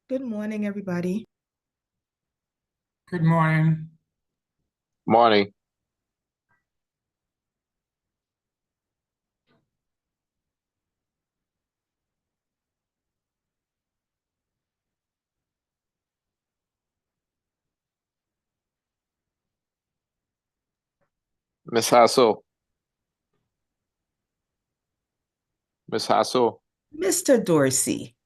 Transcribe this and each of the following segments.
Good morning, everybody. Good morning. Morning. Miss Hassel. Miss Hassel, Mr. Dorsey,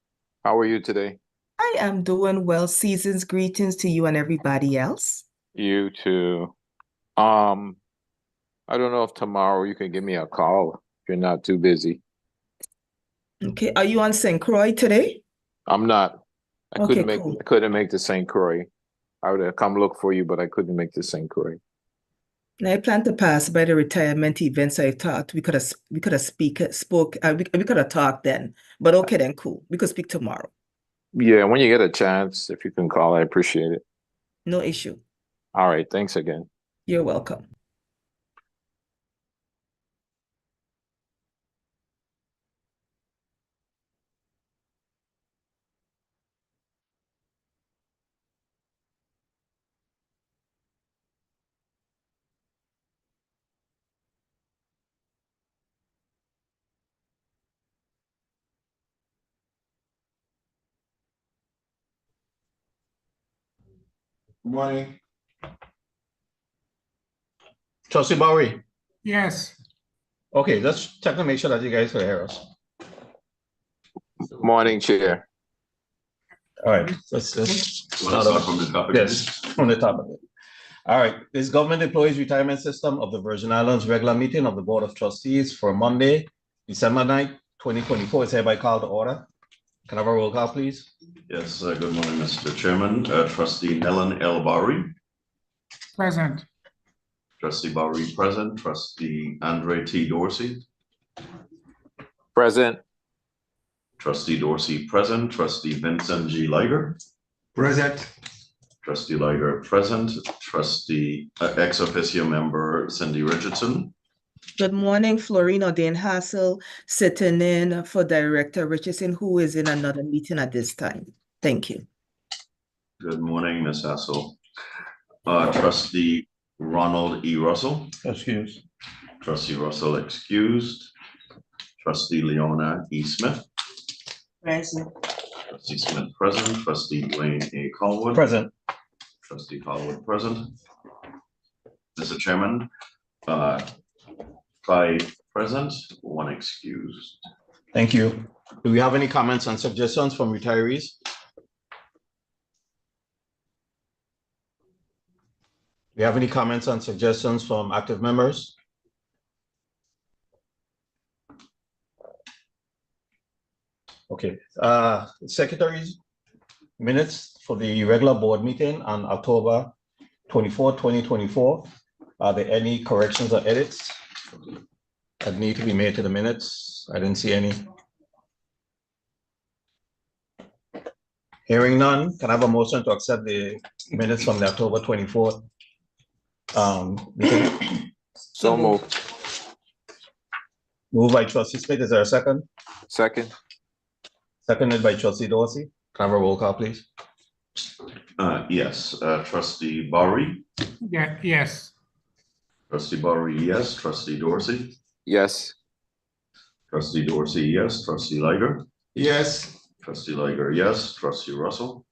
how are you today? I am doing well. Season's greetings to you and everybody else. You too. I don't know if tomorrow you can give me a call if you're not too busy. Okay, are you on St. Croix today? I'm not. I Okay, couldn't make cool. I couldn't make the St. Croix. I would have come look for you, but I couldn't make the St. Croix. Now, I plan to pass by the retirement events. I thought we could have talked then. But okay then, cool. We could speak tomorrow. Yeah, when you get a chance, if you can call, I appreciate it. No issue. All right, thanks again. You're welcome. Good morning. Trustee Bowery. Yes, Okay, let's check to make sure that you guys can hear us. Morning, Chair. All right, let's Start from the topic. yes, from the top of it. All right, this Government Employees Retirement System of the Virgin Islands regular meeting of the Board of Trustees for Monday, December 9th, 2024 is hereby called to order. Can I have a roll call, please? Yes, good morning, Mr. Chairman. Trustee Helen L. Bowery. present. Trustee Bowery present. Trustee Andre T. Dorsey. Present. Trustee Dorsey present. Trustee Vincent G. Liger. Present. Trustee Liger present. Trustee ex officio member Cindy Richardson. Good morning, Florina Dane Hassel, sitting in for Director Richardson, who is in another meeting at this time. Thank you. Good morning, Ms. Hassel. Trustee Ronald E. Russell. Excuse. Trustee Russell excused. Trustee Leona E. Smith. Present. Trustee Smith present. Trustee Dwayne A. Colwood. Present. Trustee Colwood present. Mr. Chairman, 5 present, 1 excused. Thank you. Do we have any comments and suggestions from retirees? Do we have any comments and suggestions from active members? Okay, secretaries minutes for the regular board meeting on October 24, 2024. Are there any corrections or edits that need to be made to the minutes? I didn't see any. Hearing none, can I have a motion to accept the minutes from the October 24th meeting? So moved. Moved by Trustee Smith. Is there a second? Second. Seconded by Trustee Dorsey. Can I have a roll call, please? Yes, Trustee Bowery. Yeah, yes, Trustee Bowery, yes. Trustee Dorsey. Yes. Trustee Dorsey, yes. Trustee Liger. Yes. Trustee Liger, yes. Trustee Russell.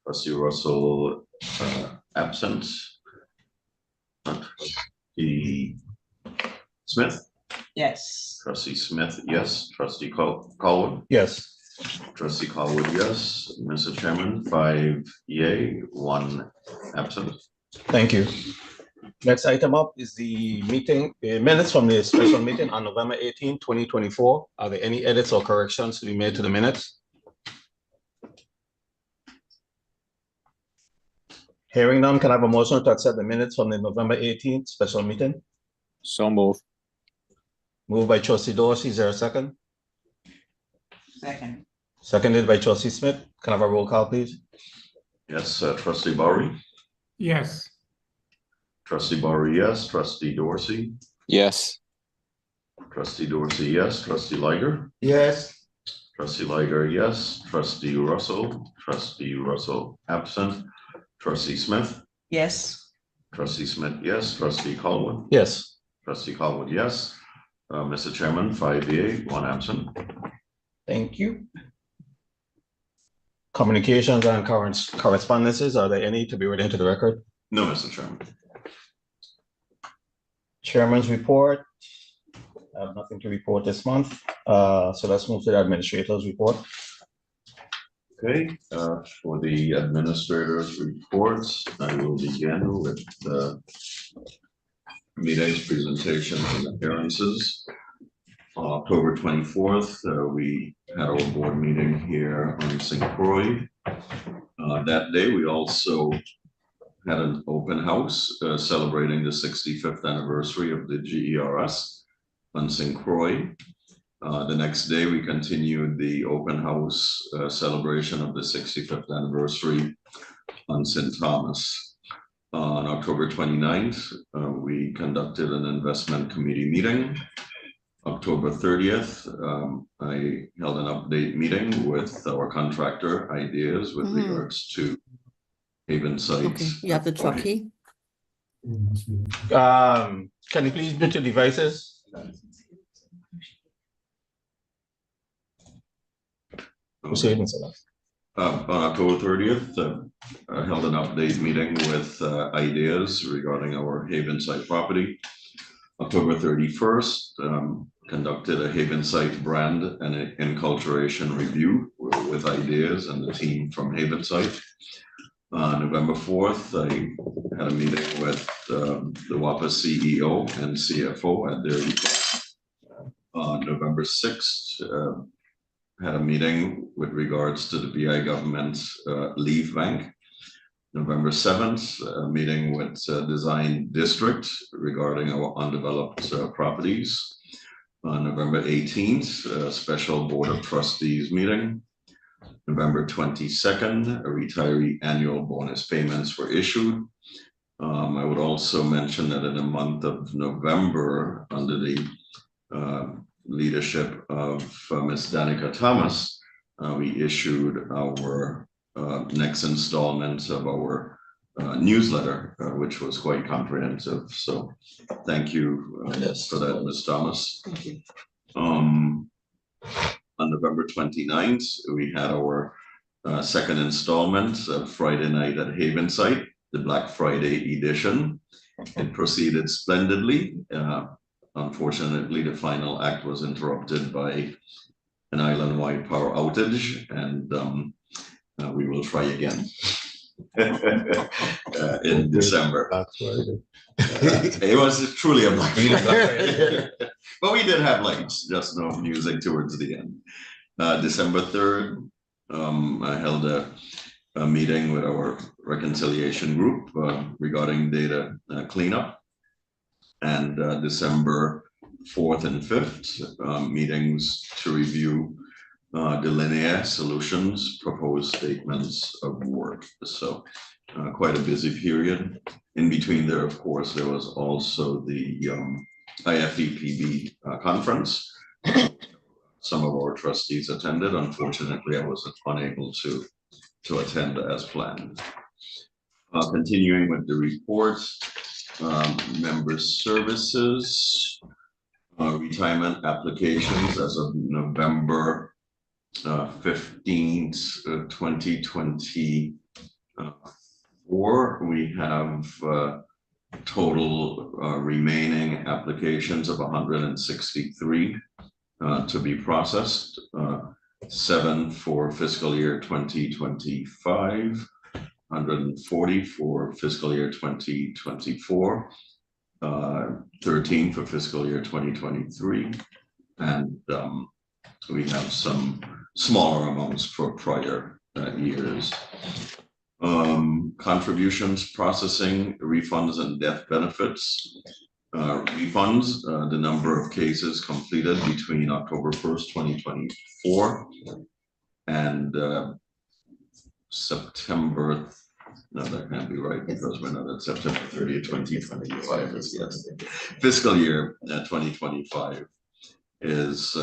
Trustee Russell absent. Trustee Smith. Yes. Trustee Smith, yes. Trustee Colwood. Yes. Trustee Colwood, yes. Mr. Chairman, 5 yea, 1 absent. Thank you. Next item up is the meeting, minutes from the special meeting on November 18, 2024. Are there any edits or corrections to be made to the minutes? Hearing none, can I have a motion to accept the minutes from the November 18th special meeting? So moved. Moved by Trustee Dorsey. Is there a second? Second. Seconded by Trustee Smith. Can I have a roll call, please? Yes, Trustee Bowery. yes, Trustee Bowery, yes. Trustee Dorsey. Yes. Trustee Dorsey, yes. Trustee Liger. Yes. Trustee Liger, yes. Trustee Russell absent. Trustee Smith, Yes. Trustee Smith, yes. Trustee Colwood, Yes. Trustee Colwood, yes. Mr. Chairman, 5 yea, 1 absent. Thank you. Communications and correspondences, are there any to be read into the record? No, Mr. Chairman. Chairman's report. I have nothing to report this month. So let's move to the administrator's report. Okay, for the administrator's reports, I will begin with the meetings, presentations, and appearances. On October 24th, we had our board meeting here on St. Croix. That day, we also had an open house celebrating the 65th anniversary of the GERS on St. Croix. The next day, we continued the open house celebration of the 65th anniversary on St. Thomas. On October 29th, we conducted an investment committee meeting. October 30th, I held an update meeting with our contractor Ideas with regards to Haven Site. Okay, you have the truck key? Can you please mute your devices? Proceed, Mr. Love. On October 30th, I held an update meeting with Ideas regarding our Haven Site property. October 31st, conducted a Haven Site brand and enculturation review with Ideas and the team from Haven Site. November 4th, I had a meeting with the WAPA CEO and CFO at their request. November 6th, had a meeting with regards to the BI government leave bank. November 7th, a meeting with Design District regarding our undeveloped properties. November 18th, a special Board of Trustees meeting. November 22nd, a retiree annual bonus payments were issued. I would also mention that in the month of November, under the leadership of Ms. Danica Thomas, we issued our next installment of our newsletter, which was quite comprehensive. So thank you for that, Ms. Thomas. Thank you. On November 29th, we had our second installment of Friday Night at Haven Site, the Black Friday edition. It proceeded splendidly. Unfortunately, the final act was interrupted by an island-wide power outage, and we will try again in December. It was truly a Black Friday. But we did have lights, just no music towards the end. December 3rd, I held a meeting with our reconciliation group regarding data cleanup. And December 4th and 5th, meetings to review the linear solutions proposed statements of work. So quite a busy period. In between there, of course, there was also the IFEPB conference. Some of our trustees attended. Unfortunately, I was unable to attend as planned. Continuing with the reports, member services, retirement applications as of November 15th, 2024. We have total remaining applications of 163 to be processed, 7 for fiscal year 2025, 140 for fiscal year 2024, 13 for fiscal year 2023, and we have some smaller amounts for prior years. Contributions, processing, refunds, and death benefits. Refunds, the number of cases completed between October 1st, 2024 and September, no, that can't be right because we're not at September 30th, 2025. Is yesterday. Fiscal year 2025 is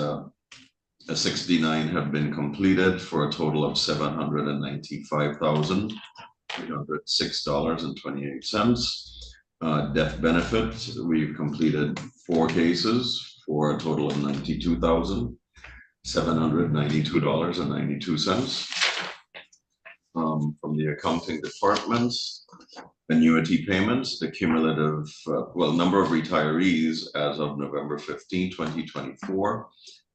69 have been completed for a total of $795,306.28. Death benefit, we've completed 4 cases for a total of $92,792.92. From the accounting department, annuity payments, the cumulative, number of retirees as of November 15, 2024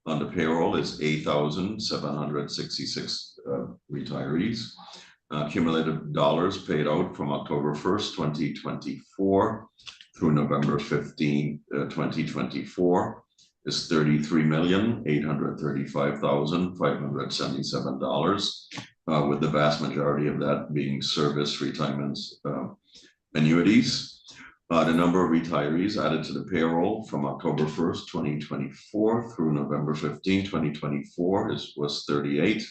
on the payroll is 8,766 retirees. Cumulative dollars paid out from October 1st, 2024 through November 15, 2024 is $33,835,577, with the vast majority of that being service retirements annuities. The number of retirees added to the payroll from October 1st, 2024 through November 15, 2024 was 38.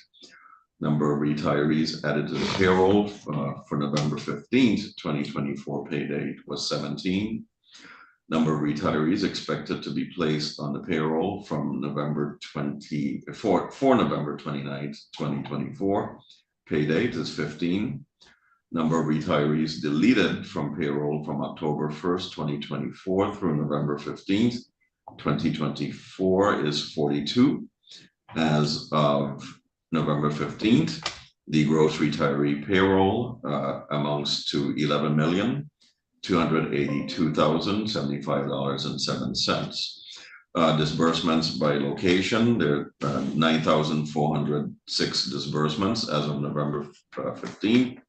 Number of retirees added to the payroll for November 15th, 2024 pay date was 17. Number of retirees expected to be placed on the payroll from November 29th, 2024 pay date is 15. Number of retirees deleted from payroll from October 1st, 2024 through November 15th, 2024 is 42. As of November 15th, the gross retiree payroll amounts to $11,282,075.07. Disbursements by location, there are 9,406 disbursements as of November 15th.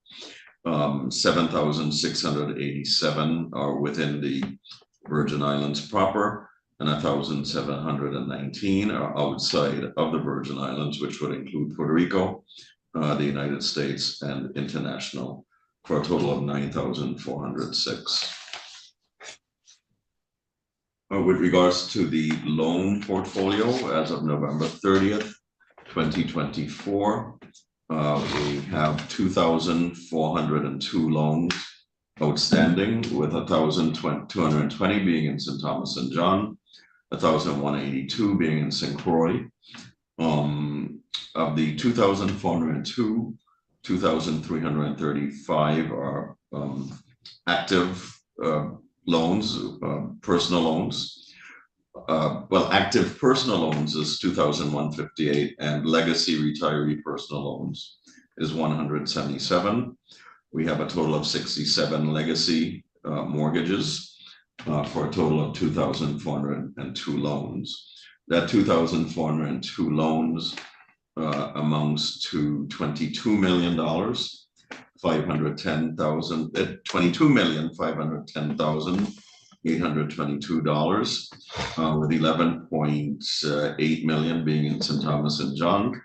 7,687 are within the Virgin Islands proper, and 1,719 are outside of the Virgin Islands, which would include Puerto Rico, the United States, and international, for a total of 9,406. With regards to the loan portfolio, as of November 30th, 2024, we have 2,402 loans outstanding, with 1,220 being in St. Thomas and John, 1,182 being in St. Croix. Of the 2,402, 2,335 are active loans, personal loans. Active personal loans is 2,158, and legacy retiree personal loans is 177. We have a total of 67 legacy mortgages for a total of 2,402 loans. That 2,402 loans amounts to $22,510,822, with $11.8 million being in St. Thomas and John,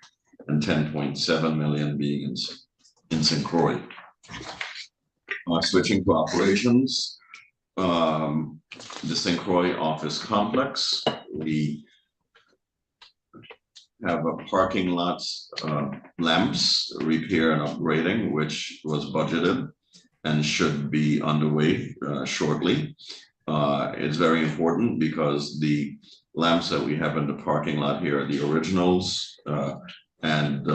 and $10.7 million being in St. Croix. Switching to operations, the St. Croix office complex, we have a parking lot lamps repair and upgrading, which was budgeted and should be underway shortly. It's very important because the lamps that we have in the parking lot here are the originals, and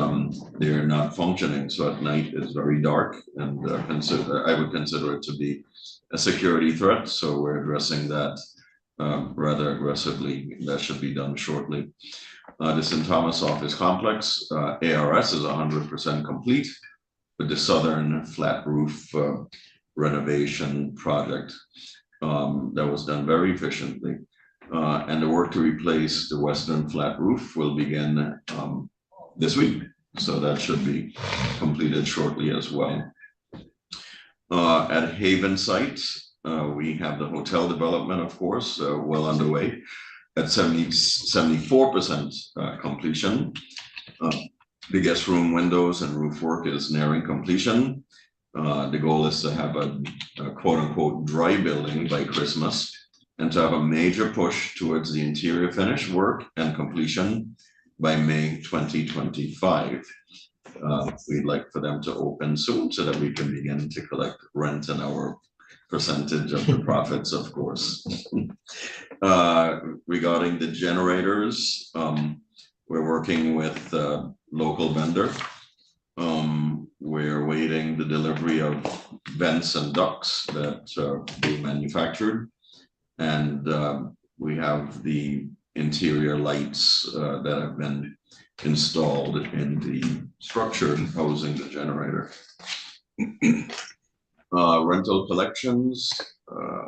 they're not functioning. So at night it's very dark, and I would consider it to be a security threat. So we're addressing that rather aggressively. That should be done shortly. The St. Thomas office complex, ARS is 100% complete with the southern flat roof renovation project that was done very efficiently. And the work to replace the western flat roof will begin this week. So that should be completed shortly as well. At Haven site, we have the hotel development, of course, well underway at 74% completion. The guest room windows and roof work is nearing completion. The goal is to have a quote unquote dry building by Christmas, and to have a major push towards the interior finish work and completion by May 2025. We'd like for them to open soon so that we can begin to collect rent and our percentage of the profits, of course. Regarding the generators, we're working with a local vendor. We're waiting the delivery of vents and ducts that are being manufactured. And we have the interior lights that have been installed in the structure housing the generator. Rental collections,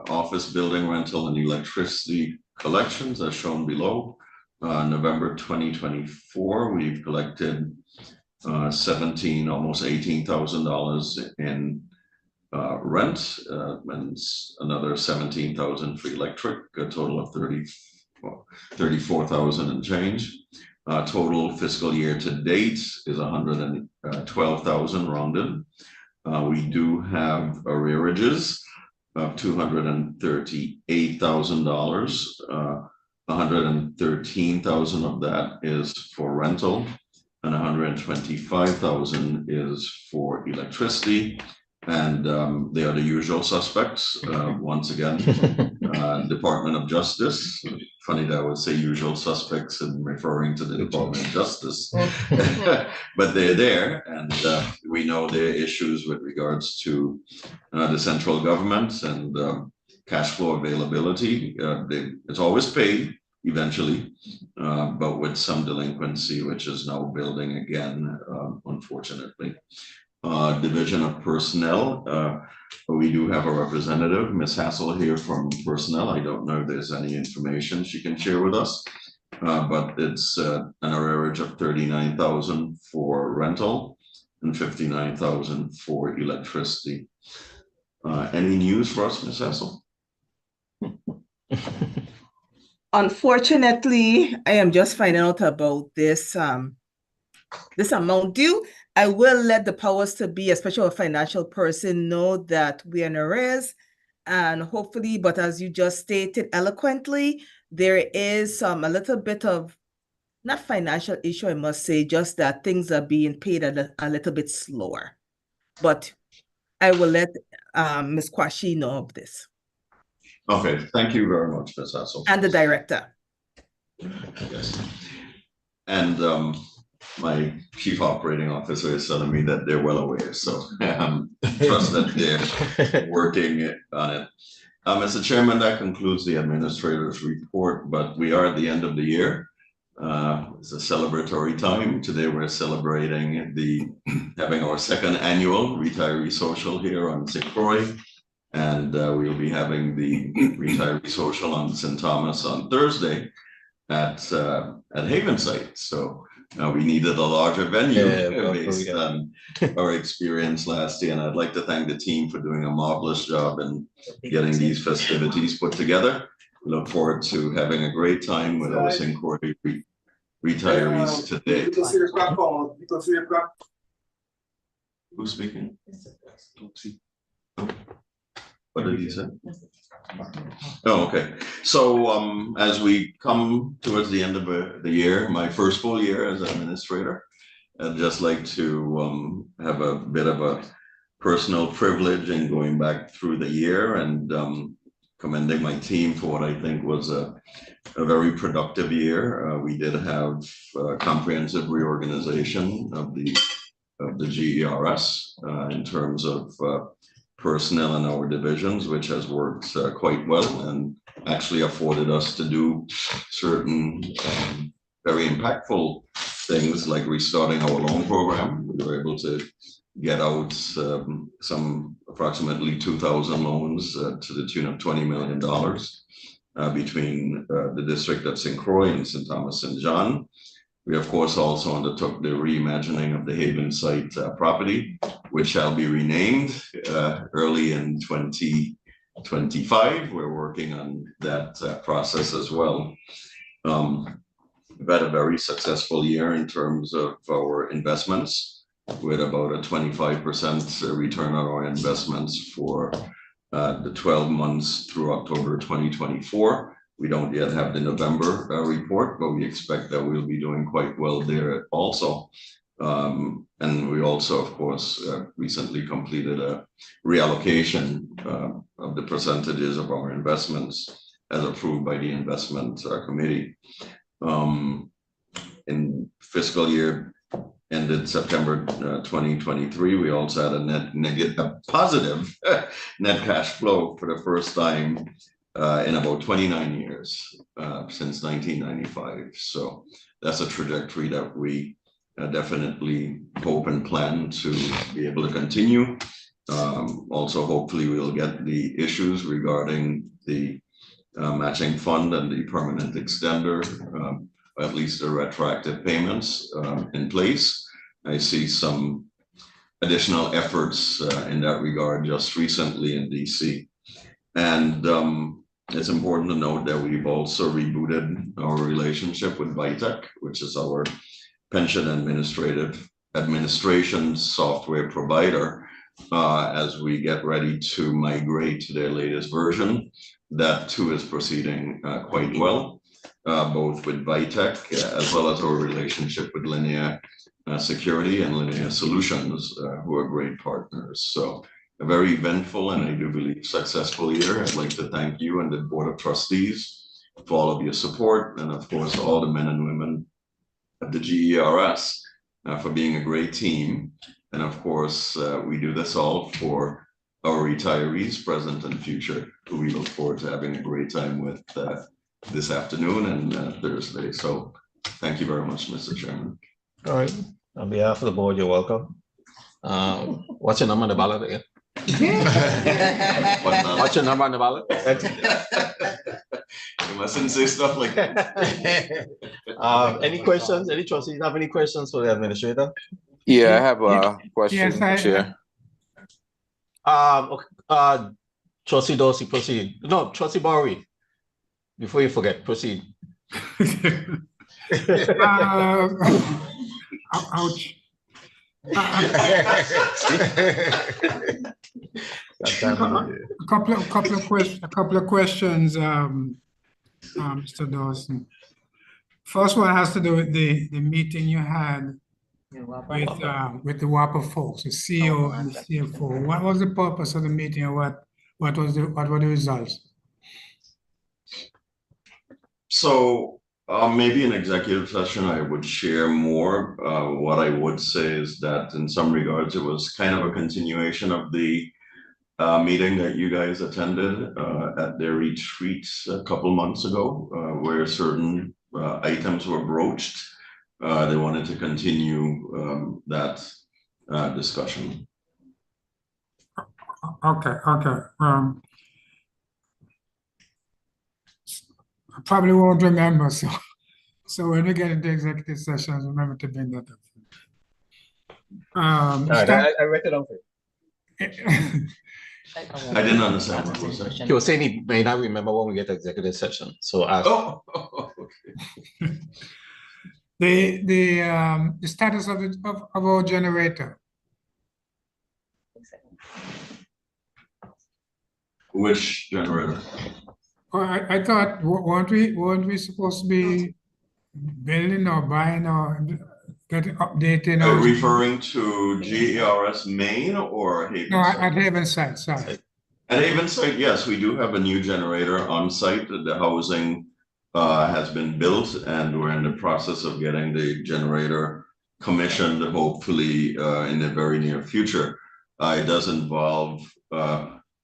office building rental and electricity collections as shown below. November 2024, we've collected almost $18,000 in rent and another $17,000 for electric, a total of $34,000 and change. Total fiscal year to date is $112,000 rounded. We do have arrearages of $238,000. $113,000 of that is for rental, and $125,000 is for electricity. And they are the usual suspects. Once again, Department of Justice. Funny that I would say usual suspects and referring to the Department of Justice, but they're there, and we know there are issues with regards to the central government and cash flow availability. It's always paid eventually, but with some delinquency, which is now building again, unfortunately. Division of Personnel, we do have a representative, Ms. Hassel, here from Personnel. I don't know if there's any information she can share with us, but it's an arrearage of $39,000 for rental and $59,000 for electricity. Any news for us, Ms. Hassel? Unfortunately, I am just finding out about this amount due. I will let the powers to be, especially a financial person, know that we are in arrears, and hopefully, but as you just stated eloquently, there is a little bit of, not financial issue, I must say, just that things are being paid a little bit slower. But I will let Ms. Kwashi know of this. Okay, thank you very much, Ms. Hassel. And the director. Yes. And my chief operating officer is telling me that they're well aware, so trust that they're working on it. Mr. Chairman, that concludes the administrator's report, but we are at the end of the year. It's a celebratory time. Today we're celebrating having our second annual retiree social here on St. Croix, and we'll be having the retiree social on St. Thomas on Thursday at Havenside. So we needed a larger venue based on our experience last year, and I'd like to thank the team for doing a marvelous job in getting these festivities put together. We look forward to having a great time with our St. Croix retirees today. Who's speaking? What did he say? Oh, okay. So as we come towards the end of the year, my first full year as administrator, I'd just like to have a bit of a personal privilege in going back through the year and commending my team for what I think was a very productive year. We did have a comprehensive reorganization of the GERS in terms of personnel in our divisions, which has worked quite well and actually afforded us to do certain very impactful things like restarting our loan program. We were able to get out some approximately 2,000 loans to the tune of $20 million between the district of St. Croix and St. Thomas St. John. We, of course, also undertook the reimagining of the Haven site property, which shall be renamed early in 2025. We're working on that process as well. We've had a very successful year in terms of our investments, with about a 25% return on our investments for the 12 months through October 2024. We don't yet have the November report, but we expect that we'll be doing quite well there also. And we also, of course, recently completed a reallocation of the percentages of our investments as approved by the investment committee. in fiscal year ended September 2023, we also had a positive net cash flow for the first time in about 29 years since 1995. So that's a trajectory that we definitely hope and plan to be able to continue. Also, hopefully we'll get the issues regarding the matching fund and the permanent extender, at least the retroactive payments in place. I see some additional efforts in that regard just recently in DC. And it's important to note that we've also rebooted our relationship with Vitec, which is our pension administration software provider, as we get ready to migrate to their latest version. That too is proceeding quite well, both with Vitec as well as our relationship with Linear Security and Linear Solutions, who are great partners. So a very eventful and I do believe successful year. I'd like to thank you and the Board of Trustees for all of your support, and of course all the men and women of the GERS for being a great team. And of course, we do this all for our retirees, present and future, who we look forward to having a great time with this afternoon and Thursday. So thank you very much, Mr. Chairman. All right. On behalf of the board, you're welcome. What's your number on the ballot again? What's your number on the ballot? You mustn't say stuff like that. Any questions? Any trustees have any questions for the administrator? Yeah, I have a question, Yes, Chair. Trustee Dorsey, proceed. No, Trustee Bowery, before you forget, proceed. Ouch. A couple of questions, Mr. Dawson. First one has to do with the meeting you had with the WAPA folks, the CEO and the CFO. What was the purpose of the meeting, and what were the results? So maybe in executive session, I would share more. What I would say is that in some regards, it was kind of a continuation of the meeting that you guys attended at their retreat a couple months ago, where certain items were broached. They wanted to continue that discussion. Okay. I probably won't remember, so when we get into executive sessions, remember to bring that up. All right, I read it off. I didn't understand what you were saying. He was saying he may not remember when we get to executive session, so ask. Okay. The status of our generator. Which generator? Well, I thought, weren't we supposed to be building or buying or getting updating? Or Referring to GERS Main or Haven? No, at Haven site, sorry. At Haven site, yes, we do have a new generator on site. The housing has been built and we're in the process of getting the generator commissioned, hopefully in the very near future. It does involve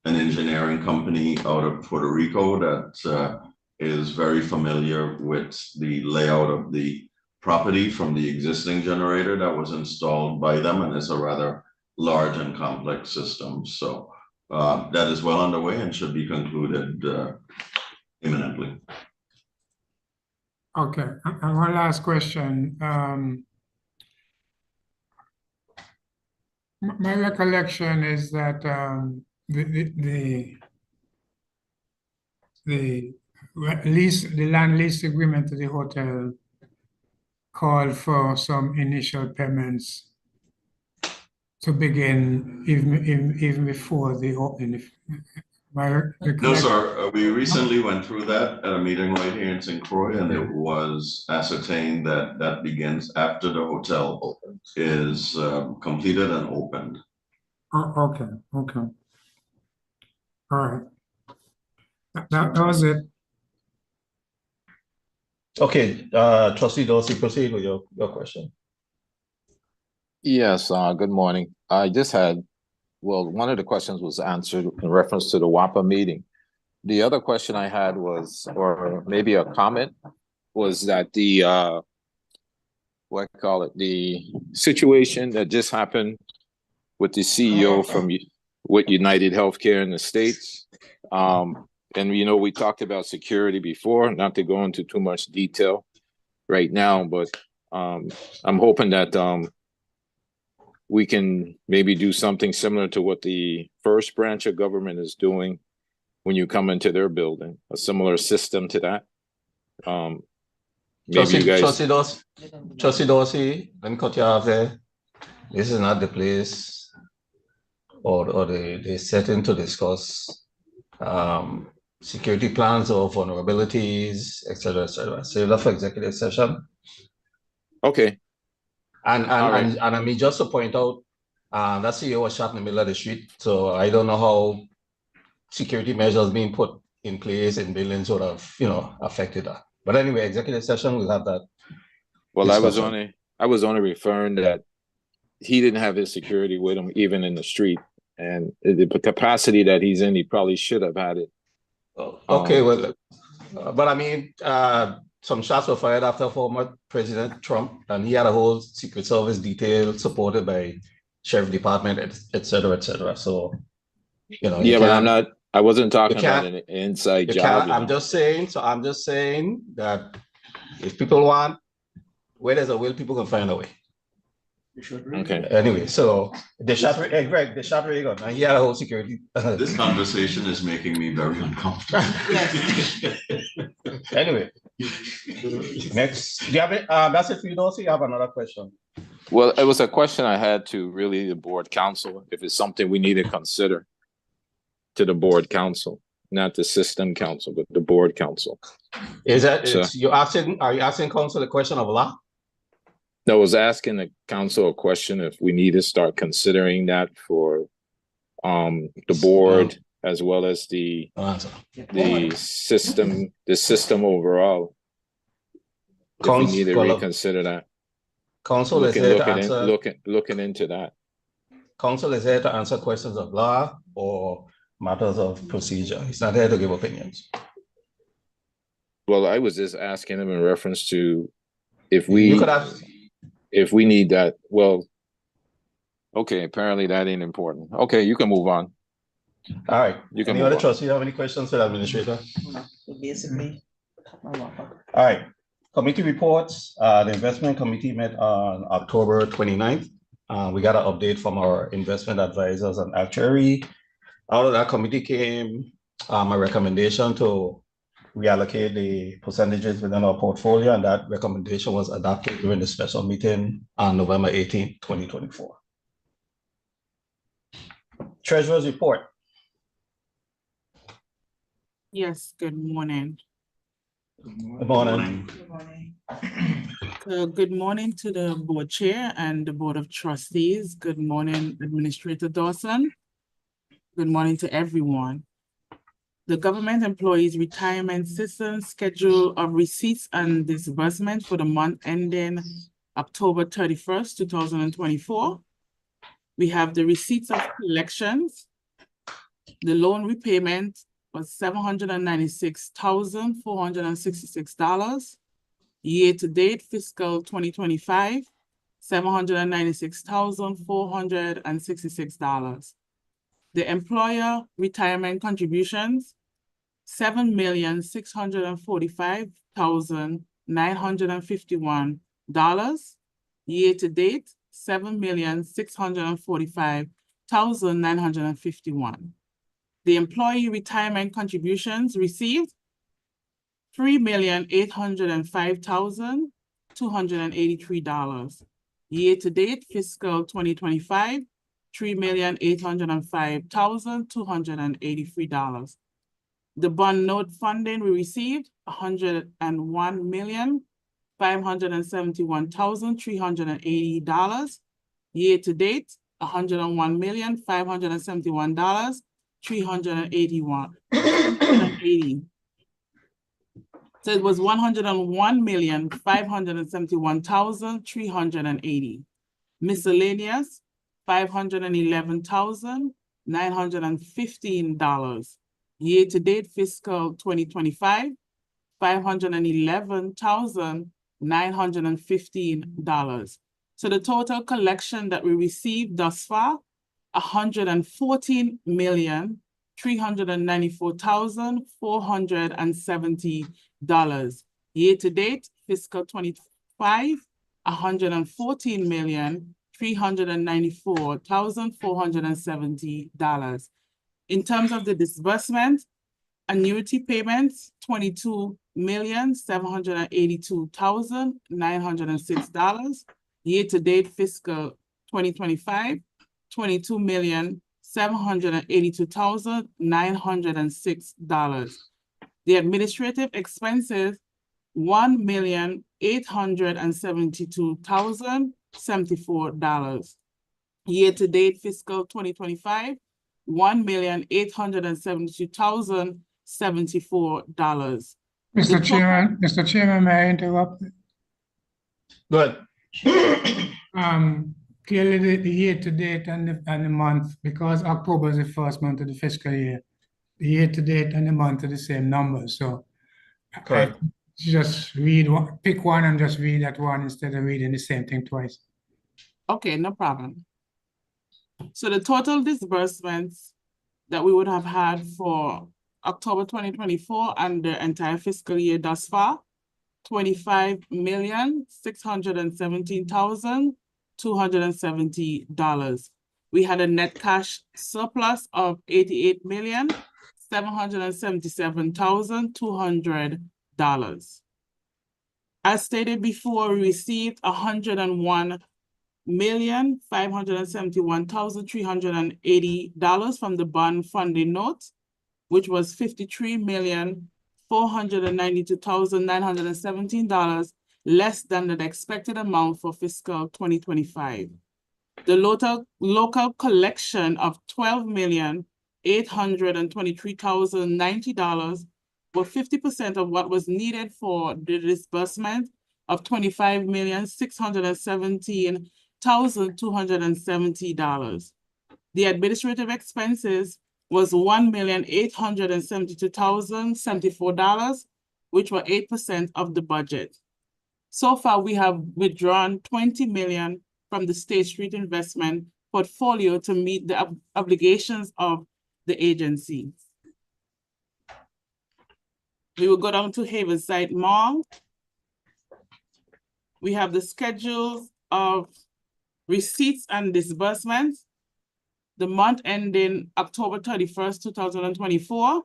an engineering company out of Puerto Rico that is very familiar with the layout of the property from the existing generator that was installed by them, and it's a rather large and complex system. So that is well underway and should be concluded imminently. Okay, and one last question. My recollection is that the land lease agreement to the hotel called for some initial payments to begin even before the opening. No, sir. We recently went through that at a meeting right here in St. Croix, and it was ascertained that that begins after the hotel is completed and opened. Oh, okay. All right. That was it. Okay, trustee Dorsey, proceed with your question. Yes, good morning. I just had, well, one of the questions was answered in reference to the WAPA meeting. The other question I had was, or maybe a comment, was that the, what I call it, the situation that just happened with the CEO from with United Healthcare in the States. And, you know, we talked about security before, not to go into too much detail right now, but I'm hoping that we can maybe do something similar to what the first branch of government is doing when you come into their building, a similar system to that. Maybe you guys. Trustee Dorsey, let me cut you off there. This is not the place or the setting to discuss security plans or vulnerabilities, et cetera, et cetera. Save that for executive session. Okay. And I mean, just to point out, that CEO was shot in the middle of the street. So I don't know how security measures being put in place in buildings would have, you know, affected that. But anyway, executive session, we'll have that. Well, discussion. I was only referring that he didn't have his security with him even in the street, and the capacity that he's in, he probably should have had it. Okay, well, but I mean, some shots were fired after former President Trump, and he had a whole Secret Service detail supported by Sheriff Department, et cetera, et cetera. So, you know, yeah, but I wasn't talking about an inside job. I'm just saying that if people want, where there's a will, people can find a way. Okay. Anyway, so they shot Greg, they shot Reagan, and he had a whole security. This conversation is making me very uncomfortable. Anyway, next, do you have it? That's it for you, Dorsey. You have another question? Well, it was a question I had to really the board council, if it's something we need to consider to the board council, not the system council, but the board council. Is that are you asking council a question of law? I was asking the council a question if we need to start considering that for the board as well as the system overall. If we need to reconsider that. Council is here to answer. Looking into that. Council is here to answer questions of law or matters of procedure. He's not here to give opinions. Well, I was just asking him in reference to if we need that. Well, okay, apparently that ain't important. Okay, you can move on. All right. You can. Any other trustee have any questions for the administrator? No, basically. All right. Committee reports. The investment committee met on October 29th. We got an update from our investment advisors and actuary. Out of that committee came a recommendation to reallocate the percentages within our portfolio, and that recommendation was adopted during the special meeting on November 18th, 2024. Treasurer's report. Yes, good morning. Good morning. Good morning. So good morning to the board chair and the board of trustees. Good morning, Administrator Dawson. Good morning to everyone. The Government Employees Retirement System schedule of receipts and disbursement for the month ending October 31st, 2024. We have the receipts of collections. The loan repayment was $796,466. Year-to-date fiscal 2025, $796,466. The employer retirement contributions, $7,645,951. Year-to-date, $7,645,951. The employee retirement contributions received $3,805,283. Year-to-date fiscal 2025, $3,805,283. The bond note funding we received $101,571,380. Year-to-date, $101,571,380. So it was 101,571,380. Miscellaneous, $511,915. Year-to-date fiscal 2025, $511,915. So the total collection that we received thus far, $114,394,470. Year-to-date fiscal 25, $114,394,470. In terms of the disbursement, annuity payments, $22,782,906. Year-to-date fiscal 2025, $22,782,906. The administrative expenses, $1,872,074. Year-to-date fiscal 2025, $1,872,074. Mr. Chairman, may I interrupt? Go ahead. Clearly the year-to-date and the month, because October is the first month of the fiscal year, the year-to-date and the month are the same numbers, so Correct. just read one, pick one and just read that one instead of reading the same thing twice. Okay, no problem. So the total disbursements that we would have had for October 2024 and the entire fiscal year thus far, $25,617,270. We had a net cash surplus of $88,777,200. As stated before, we received $101,571,380 from the bond funding note, which was $53,492,917 less than the expected amount for fiscal 2025. The local collection of $12,823,090 were 50% of what was needed for the disbursement of $25,617,270. The administrative expenses was $1,872,074, which were 8% of the budget. So far, we have withdrawn $20 million from the State Street investment portfolio to meet the obligations of the agency. We will go down to Haverside Mall. We have the schedules of receipts and disbursements. The month ending October 31st, 2024.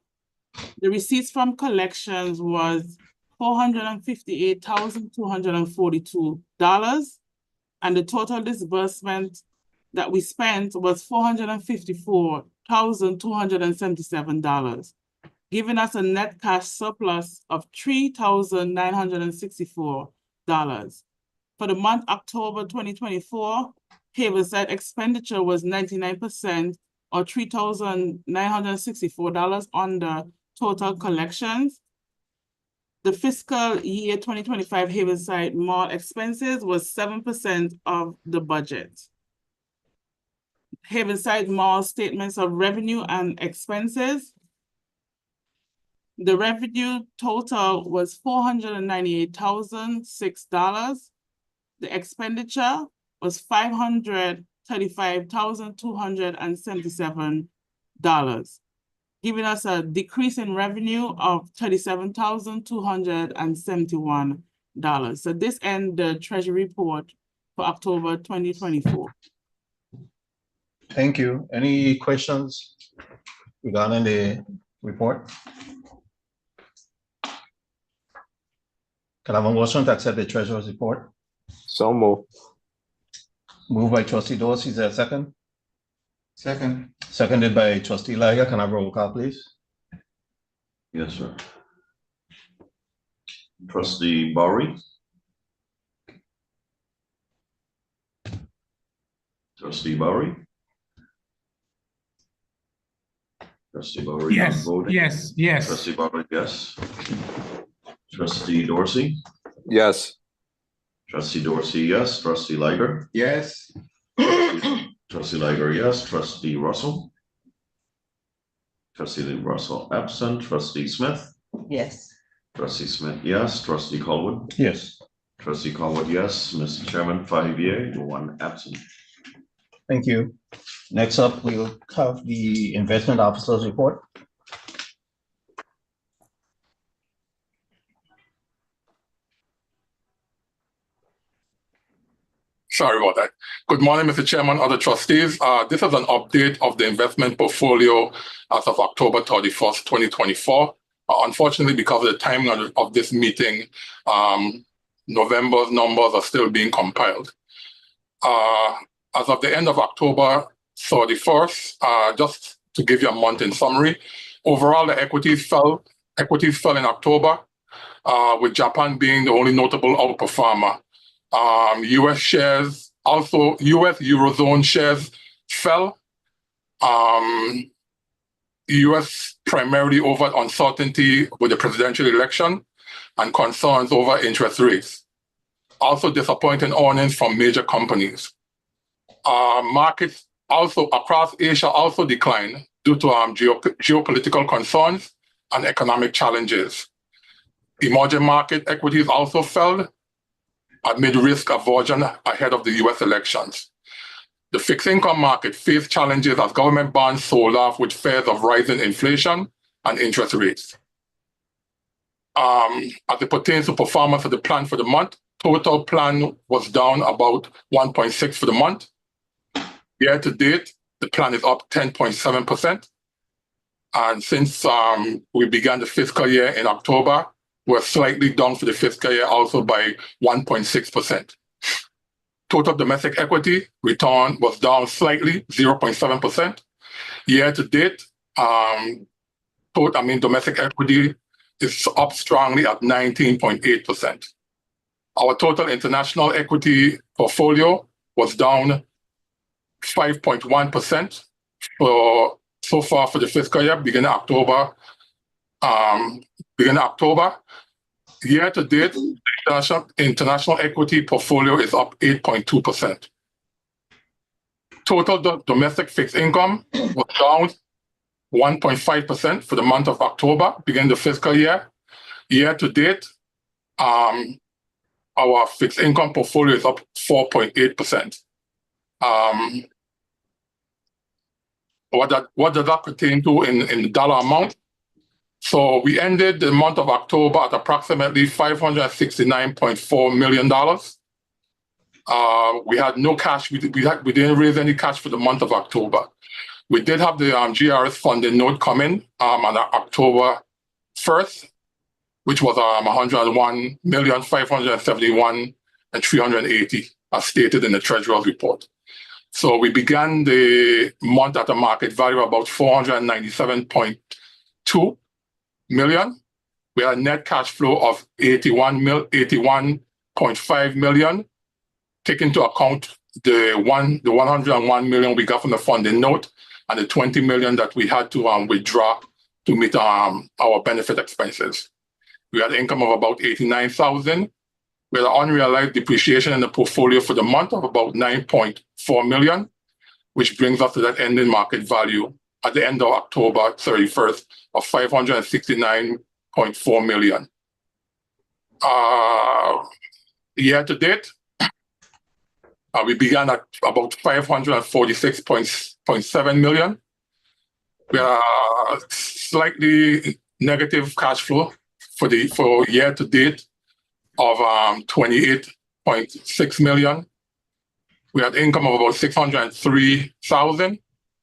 The receipts from collections was $458,242. And the total disbursement that we spent was $454,277, giving us a net cash surplus of $3,964. For the month October 2024, Haverside expenditure was 99% or $3,964 on the total collections. The fiscal year 2025 Haverside Mall expenses was 7% of the budget. Haverside Mall statements of revenue and expenses. The revenue total was $498,006. The expenditure was $535,277, giving us a decrease in revenue of $37,271. So this ends the Treasury report for October 2024. Thank you. Any questions regarding the report? Can I have a motion to accept the Treasurer's report? So moved. Moved by Trustee Dorsey, is there a second? Second. Seconded by Trustee Liger. Can I have a roll call, please? Yes, sir. Trustee Bowery. Trustee Bowery. Trustee Bowery. Yes, voting. yes. Trustee Bowery, yes. Trustee Dorsey, Yes. Trustee Dorsey, yes. Trustee Liger, Yes. Trustee Liger, yes. Trustee Russell, Trustee Russell absent. Trustee Smith, Yes. Trustee Smith, yes. Trustee Colwood, Yes. Trustee Colwood, yes. Mr. Chairman, 5 yea, 1 absent. Thank you. Next up, we'll have the investment officer's report. Sorry about that. Good morning, Mr. Chairman, other trustees. This is an update of the investment portfolio as of October 31st, 2024. Unfortunately, because of the timing of this meeting, November's numbers are still being compiled. As of the end of October 31st, just to give you a month in summary, overall the equities fell in October, with Japan being the only notable outperformer. US shares, also US Eurozone shares fell. US primarily over uncertainty with the presidential election and concerns over interest rates. Also disappointing earnings from major companies. Markets also across Asia also declined due to geopolitical concerns and economic challenges. Emerging market equities also fell amid risk aversion ahead of the US elections. The fixed income market faced challenges as government bonds sold off with fears of rising inflation and interest rates. As it pertains to performance of the plan for the month, total plan was down about 1.6 for the month. Year to date, the plan is up 10.7%. And since we began the fiscal year in October, we're slightly down for the fiscal year also by 1.6%. Total domestic equity return was down slightly, 0.7%. Year to date, domestic equity is up strongly at 19.8%. Our total international equity portfolio was down 5.1% so far for the fiscal year, beginning October. Year to date, the international equity portfolio is up 8.2%. Total domestic fixed income was down 1.5% for the month of October, beginning the fiscal year. Year to date, our fixed income portfolio is up 4.8%. What does that pertain to in dollar amount? So we ended the month of October at approximately $569.4 million. We had no cash. We didn't raise any cash for the month of October. We did have the GERS funding note coming on October 1st, which was $101,571,380, as stated in the Treasurer's report. So we began the month at a market value of about $497.2 million. We had a net cash flow of $81.5 million, taking into account the $101 million we got from the funding note and the $20 million that we had to withdraw to meet our benefit expenses. We had income of about $89,000. We had an unrealized depreciation in the portfolio for the month of about $9.4 million, which brings us to that ending market value at the end of October 31st of $569.4 million. Year to date, we began at about $546.7 million. We are slightly negative cash flow for year to date of $28.6 million. We had income of about $603,000.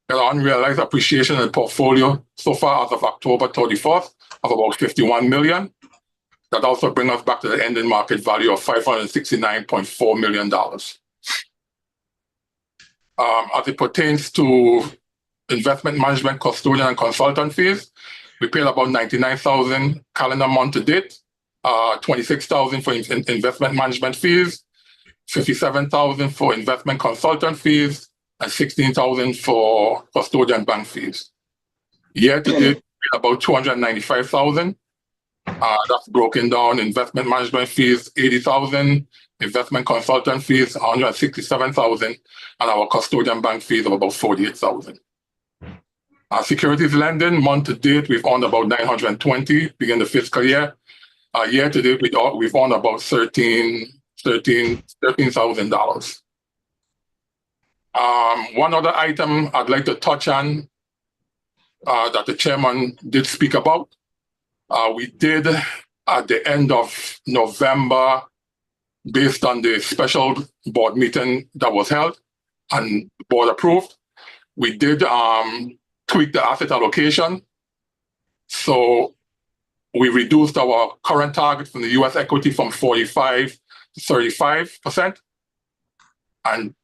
We had unrealized appreciation in the portfolio so far as of October 31st of about $51 million. That also brings us back to the ending market value of $569.4 million. As it pertains to investment management, custodian, and consultant fees, we paid about $99,000 calendar month to date, $26,000 for investment management fees, $57,000 for investment consultant fees, and $16,000 for custodian bank fees. Year to date, we paid about $295,000. That's broken down: investment management fees, 80,000, investment consultant fees, 167,000, and our custodian bank fees of about 48,000. Securities lending, month to date, we've earned about 920, begin the fiscal year. Year to date, we've earned about $13,000. One other item I'd like to touch on that the chairman did speak about. We did at the end of November, based on the special board meeting that was held and the board approved, we did tweak the asset allocation. So we reduced our current target from the US equity from 45 to 35% and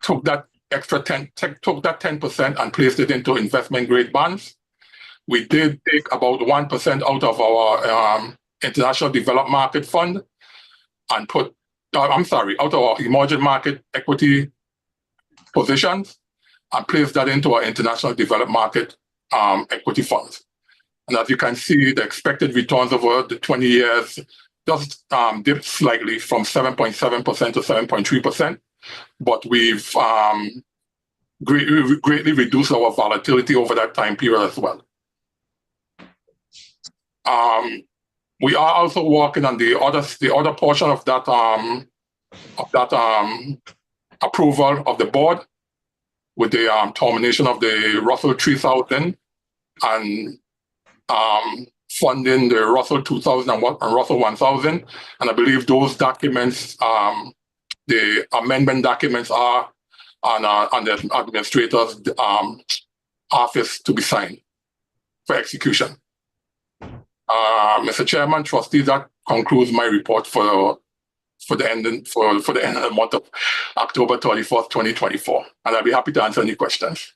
took that extra 10% and placed it into investment grade bonds. We did take about 1% out of our international developed market fund and out of our emerging market equity positions and placed that into our international developed market equity funds. And as you can see, the expected returns over the 20 years just dipped slightly from 7.7% to 7.3%, but we've greatly reduced our volatility over that time period as well. We are also working on the other portion of that approval of the board with the termination of the Russell 3000 and funding the Russell 2000 and Russell 1000. And I believe those documents, the amendment documents are on the administrator's office to be signed for execution. Mr. Chairman, trustees, that concludes my report for the end of the month of October 31st, 2024. And I'll be happy to answer any questions.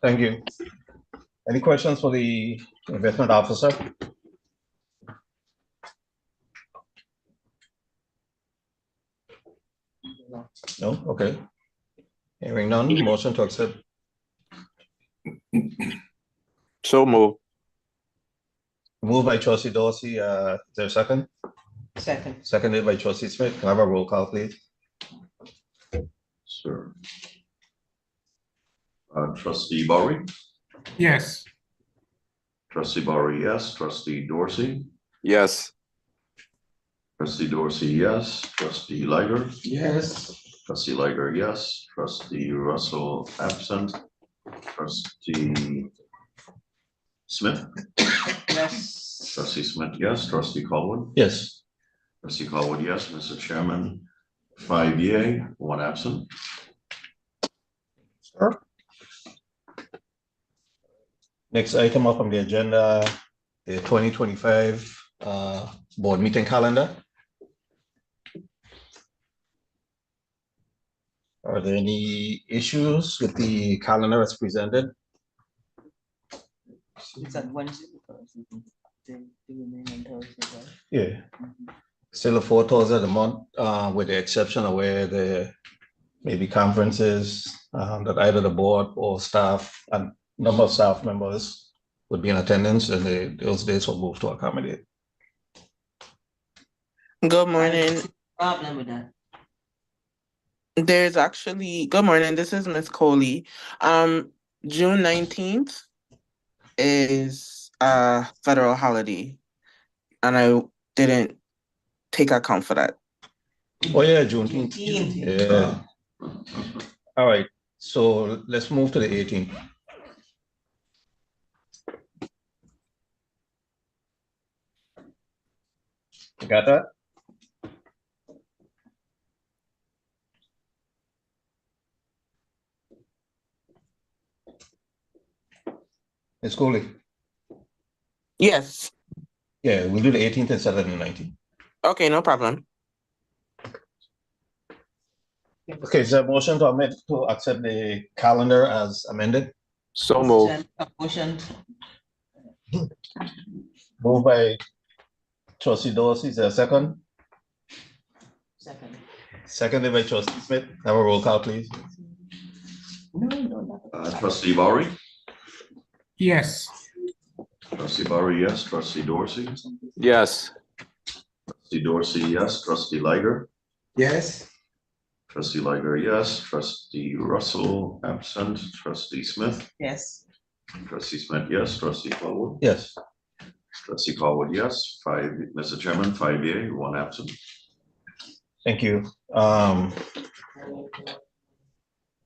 Thank you. Any questions for the investment officer? No? Okay. Hearing none, motion to accept. So moved. Moved by trustee Dorsey. Is there a second? Second. Seconded by trustee Smith. Can I have a roll call, please? Sure. Trustee Bowery? Yes. Trustee Bowery, yes. Trustee Dorsey? Yes. Trustee Dorsey, yes. Trustee Liger? Yes. Trustee Liger, yes. Trustee Russell, absent. Trustee Smith? Yes. Trustee Smith, yes. Trustee Colwood? Yes. Trustee Colwood, yes. Mr. Chairman, 5 yea, 1 absent. Sure. Next item up on the agenda, the 2025 board meeting calendar. Are there any issues with the calendar as presented? It's on Wednesday because they remain on Thursday, right? Yeah. Still the 4 Thursdays of the month, with the exception of where there may be conferences that either the board or staff and number of staff members would be in attendance, and those days will move to accommodate. Good morning. Problem with that. There's actually, good morning, this is Miss Coley. June 19th is a federal holiday, and I didn't take account for that. Oh yeah, Juneteenth. Yeah. All right, so let's move to the 18th. You got that? Ms. Coley? Yes. Yeah, we'll do the 18th instead of the 19th. Okay, no problem. Okay, is there a motion to amend to accept the calendar as amended? So moved. Motion. Moved by trustee Dorsey. Is there a second? Second. Seconded by trustee Smith. Have a roll call, please. Trustee Bowery? Yes. Trustee Barry, yes. Trustee Dorsey. Yes. Trustee Dorsey, yes. Trustee Liger. Yes. Trustee Liger, yes. Trustee Russell, absent. Trustee Smith. Yes. Trustee Smith, yes. Trustee Colwood. Yes. Trustee Colwood, yes. Five, Mr. Chairman, 5 yea, 1 absent. Thank you.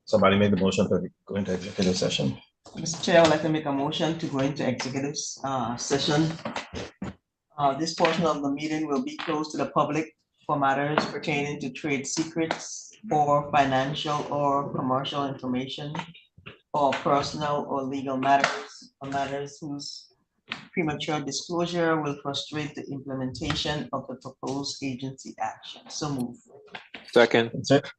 Somebody make the motion to go into executive session. Mr. Chair, I would like to make a motion to go into executive session. This portion of the meeting will be closed to the public for matters pertaining to trade secrets or financial or commercial information or personal or legal matters or matters whose premature disclosure will frustrate the implementation of the proposed agency action. So move. Second. That's it.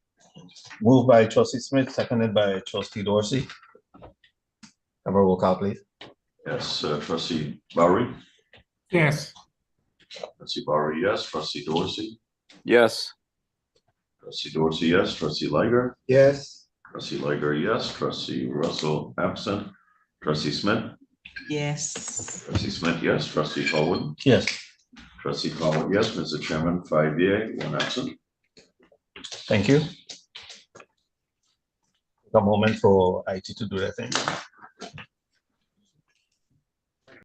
Moved by Trustee Smith, seconded by Trustee Dorsey. Have a roll call, please. Yes, Trustee Barry. Yes. Trustee Barry, yes. Trustee Dorsey. Yes. Trustee Dorsey, yes. Trustee Liger. Yes. Trustee Liger, yes. Trustee Russell, absent. Trustee Smith. Yes. Trustee Smith, yes. Trustee Colwood. Yes. Trustee Colwood, yes. Mr. Chairman, 5 yea, 1 absent. Thank you. A moment for IT to do their thing.